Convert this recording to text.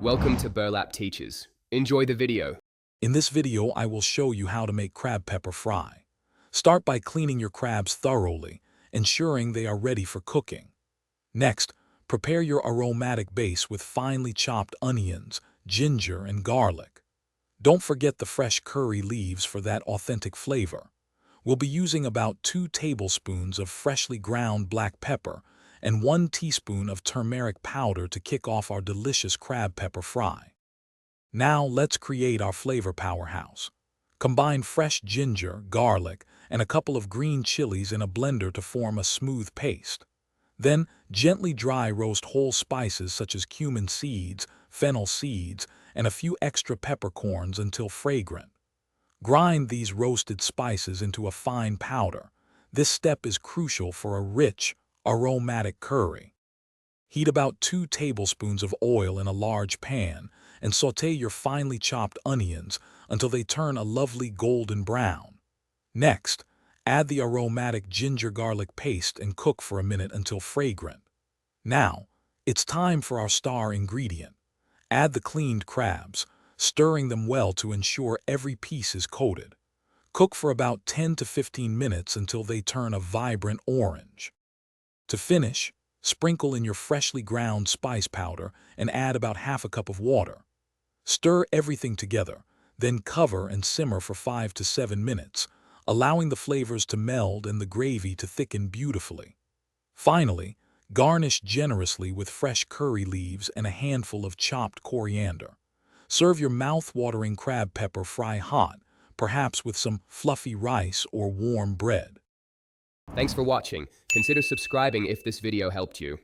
Welcome to Burlap Teachers. Enjoy the video. In this video, I will show you how to make crab pepper fry. Start by cleaning your crabs thoroughly, ensuring they are ready for cooking. Next, prepare your aromatic base with finely chopped onions, ginger, and garlic. Don't forget the fresh curry leaves for that authentic flavor. We'll be using about 2 tablespoons of freshly ground black pepper and 1 teaspoon of turmeric powder to kick off our delicious crab pepper fry. Now let's create our flavor powerhouse. Combine fresh ginger, garlic, and a couple of green chilies in a blender to form a smooth paste. Then, gently dry roast whole spices such as cumin seeds, fennel seeds, and a few extra peppercorns until fragrant. Grind these roasted spices into a fine powder. This step is crucial for a rich, aromatic curry. Heat about 2 tablespoons of oil in a large pan and sauté your finely chopped onions until they turn a lovely golden brown. Next, add the aromatic ginger-garlic paste and cook for a minute until fragrant. Now, it's time for our star ingredient. Add the cleaned crabs, stirring them well to ensure every piece is coated. Cook for about 10 to 15 minutes until they turn a vibrant orange. To finish, sprinkle in your freshly ground spice powder and add about half a cup of water. Stir everything together, then cover and simmer for 5 to 7 minutes, allowing the flavors to meld and the gravy to thicken beautifully. Finally, garnish generously with fresh curry leaves and a handful of chopped coriander. Serve your mouth-watering crab pepper fry hot, perhaps with some fluffy rice or warm bread. Thanks for watching. Consider subscribing if this video helped you.